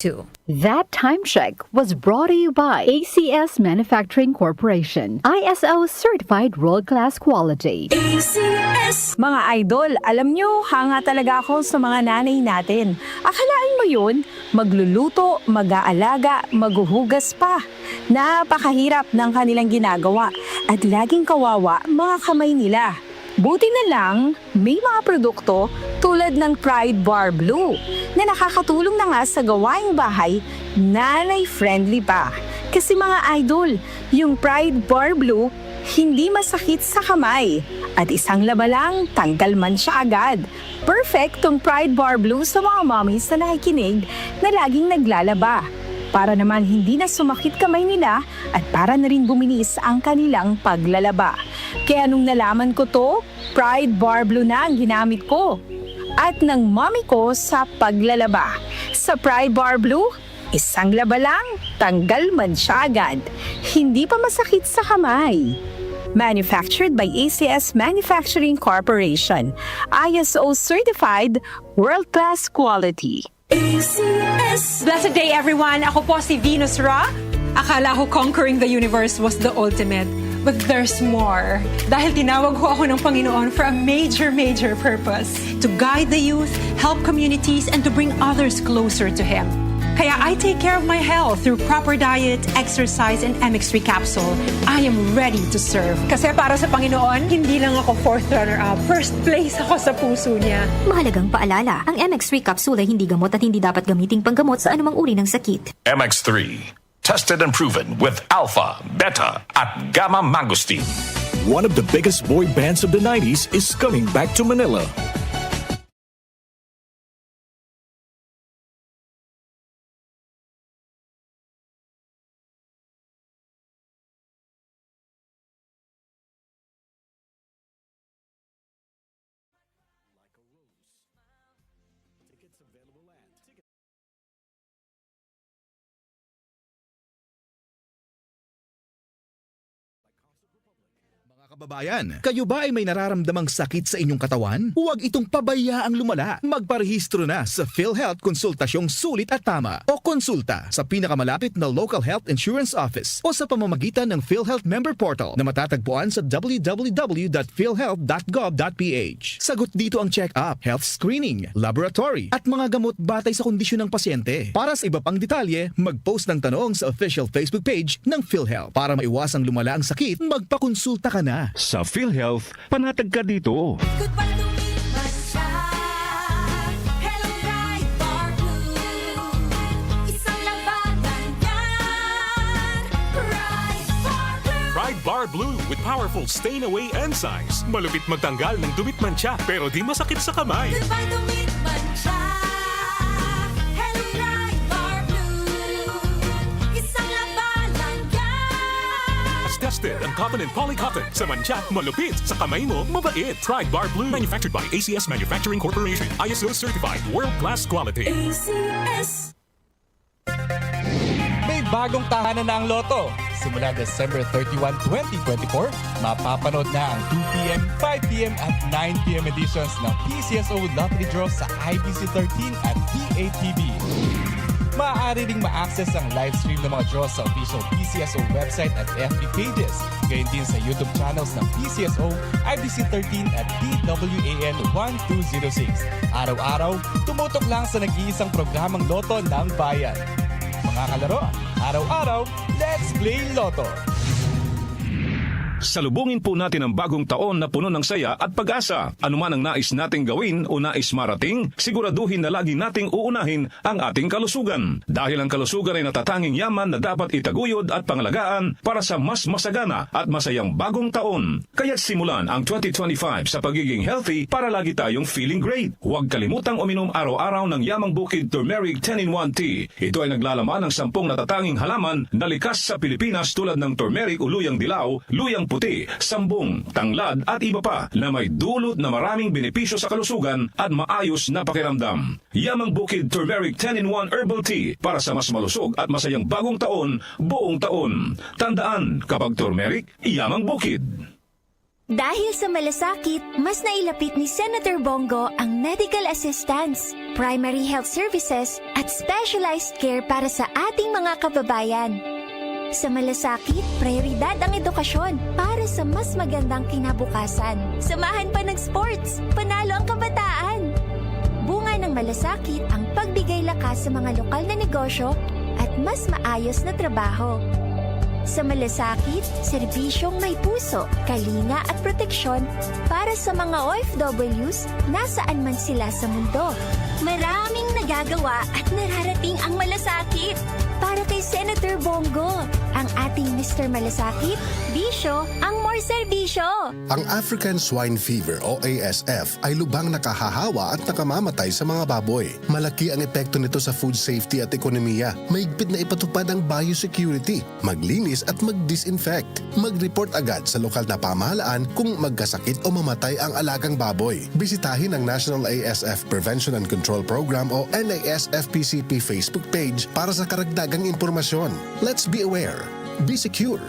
That time check was brought to you by ACS Manufacturing Corporation, ISO certified world-class quality. ACS! Mga idol, alam nyo, hanga talaga ako sa mga nanay natin. Akalain mo yun? Magluluto, mag-aalaga, maghuhugas pa. Napakahirap ng kanilang ginagawa at laging kawawa mga kamay nila. Buti na lang, may mga produkto tulad ng Pride Bar Blue na nakakatulong na nga sa gawaing bahay, nanay-friendly pa. Kasi mga idol, yung Pride Bar Blue, hindi masakit sa kamay. At isang laba lang, tanggal man siya agad. Perfect tong Pride Bar Blue sa mga mommies na nakikinig na laging naglalaba. Para naman hindi na sumakit kamay nila at para na rin bumilis ang kanilang paglalaba. Kaya nung nalaman ko to, Pride Bar Blue na ang ginamit ko. At ng mommy ko sa paglalaba. Sa Pride Bar Blue, isang laba lang, tanggal man siya agad. Hindi pa masakit sa kamay. Manufactured by ACS Manufacturing Corporation. ISO certified, world-class quality. ACS! Blessed day everyone! Ako po si Venus Ra. Akala ko conquering the universe was the ultimate. But there's more. Dahil tinawag ko ako ng Panginoon for a major purpose. To guide the youth, help communities, and to bring others closer to Him. Kaya I take care of my health through proper diet, exercise, and MX3 capsule. I am ready to serve. Kasi para sa Panginoon, hindi lang ako fourth runner-up. First place ako sa puso niya. Mahalagang paalala, ang MX3 capsule ay hindi gamot at hindi dapat gamiting panggamot sa anumang uri ng sakit. MX3, tested and proven with alpha, beta, at gamma mangosteen. One of the biggest boy bands of the 90s is coming back to Manila. Kababayan, kayo ba ay may nararamdamang sakit sa inyong katawan? Huwag itong pabayaang lumala. Magparehistro na sa PhilHealth Konsultasyong Sulit at Tama o konsulta sa pinakamalapit na local health insurance office o sa pamamagitan ng PhilHealth member portal na matatagpuan sa www.philhealth.gov.ph. Sagot dito ang check-up, health screening, laboratory at mga gamot batay sa kondisyon ng pasyente. Para sa iba pang detalye, mag-post ng tanong sa official Facebook page ng PhilHealth. Para maiwasang lumala ang sakit, magpakonsulta ka na. Sa PhilHealth, panatag ka dito. Goodbye to me, Masya. Hello, Pride Bar Blue. Isang labanan yan. Pride Bar Blue. Pride Bar Blue with powerful stain-away enzymes. Malupit magtanggal ng dumit mancha pero di masakit sa kamay. Goodbye to me, Masya. Hello, Pride Bar Blue. Isang labanan yan. As tested ang cotton and polycotton. Sa mancha, malupit. Sa kamay mo, mabait. Pride Bar Blue. Manufactured by ACS Manufacturing Corporation. ISO certified. World-class quality. ACS. May bagong tahanan na ang Lotto. Simula December 31, 2024, mapapanood na ang 2pm, 5pm at 9pm editions ng PCSO Lottery Draw sa IBC 13 at PATV. Maaari ring ma-access ang live stream ng mga draws sa official PCSO website at FB pages. Gayon din sa YouTube channels ng PCSO, IBC 13 at DWAN 1206. Araw-araw, tumutok lang sa nag-iisang programang Lotto ng Bayan. Mga kalaro, araw-araw, let's play Lotto! Salubungin po natin ang bagong taon na puno ng saya at pag-asa. Ano man ang nais nating gawin o nais marating, siguraduhin na lagi nating uunahin ang ating kalusugan. Dahil ang kalusugan ay natatanging yaman na dapat itaguyod at pangalagaan para sa mas masagana at masayang bagong taon. Kaya't simulan ang 2025 sa pagiging healthy para lagi tayong feeling great. Huwag kalimutang uminom araw-araw ng Yamang Bukid Turmeric 10-in-1 Tea. Ito ay naglalaman ng 10 natatanging halaman na likas sa Pilipinas tulad ng turmeric o luyang dilaw, luyang puti, sambong, tanglad at iba pa na may dulot na maraming benepisyo sa kalusugan at maayos na pakiramdam. Yamang Bukid Turmeric 10-in-1 Herbal Tea para sa mas malusog at masayang bagong taon, buong taon. Tandaan, kapag turmeric, Yamang Bukid. Dahil sa malasakit, mas nailapit ni Senator Bongo ang medical assistance, primary health services at specialized care para sa ating mga kababayan. Sa malasakit, prioridad ang edukasyon para sa mas magandang kinabukasan. Samahan pa ng sports, panalo ang kabataan. Bunga ng malasakit ang pagbigay lakas sa mga lokal na negosyo at mas maayos na trabaho. Sa malasakit, serbisyong may puso, kalinga at proteksyon para sa mga OFWs nasaan man sila sa mundo. Maraming nagagawa at nararating ang malasakit. Para kay Senator Bongo, ang ating Mr. Malasakit, bisyo ang more serbisyo. Ang African Swine Fever o ASF ay lubhang nakahahawa at nakamamatay sa mga baboy. Malaki ang epekto nito sa food safety at ekonomiya. Mahigpit na ipatupad ang biosecurity, maglinis at mag-disinfect. Mag-report agad sa lokal na pamahalaan kung magkasakit o mamatay ang alagang baboy. Bisitahin ang National ASF Prevention and Control Program o NASFPCP Facebook page para sa karagdagang impormasyon. Let's be aware. Be secure.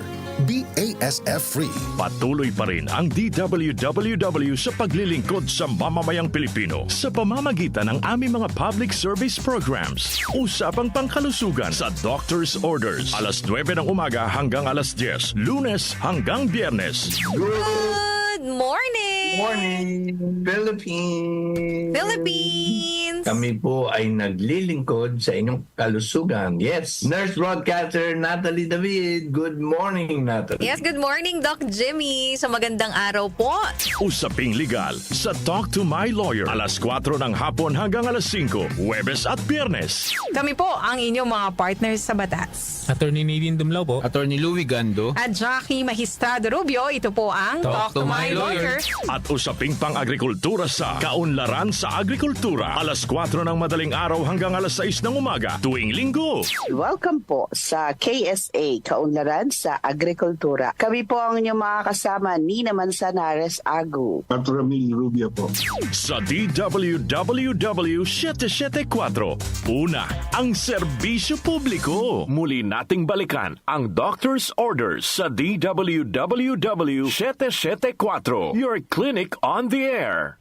Be ASF-free. Patuloy pa rin ang DWWW sa paglilingkod sa mamamayang Pilipino sa pamamagitan ng aming mga public service programs. Usapang pangkalusugan sa Doctor's Orders. Alas 9 ng umaga hanggang alas 10. Lunes hanggang Biyernes. Good morning! Morning, Philippines! Philippines! Kami po ay naglilingkod sa inyong kalusugan. Yes, nurse broadcaster Natalie David. Good morning, Natalie. Yes, good morning, Doc Jimmy. Sa magandang araw po. Usaping legal sa Talk to My Lawyer. Alas 4 ng hapon hanggang alas 5. Huwebes at Biyernes. Kami po ang inyong mga partners sa batas. Attorney Nadine Dumlao po. Attorney Louie Gando. At Jackie Magistrado Rubio, ito po ang Talk to My Lawyer. At usaping pang-agrikultura sa Kaunlaran sa Agrikultura. Alas 4 ng madaling araw hanggang alas 6 ng umaga tuwing linggo. Welcome po sa KSA, Kaunlaran sa Agrikultura. Kami po ang inyong mga kasama, Nina Manzanares Agu. Dr. Emil Rubio po. Sa DWWW 774, una, ang serbisyo publiko. Muli nating balikan ang Doctor's Orders sa DWWW 774, your clinic on the air.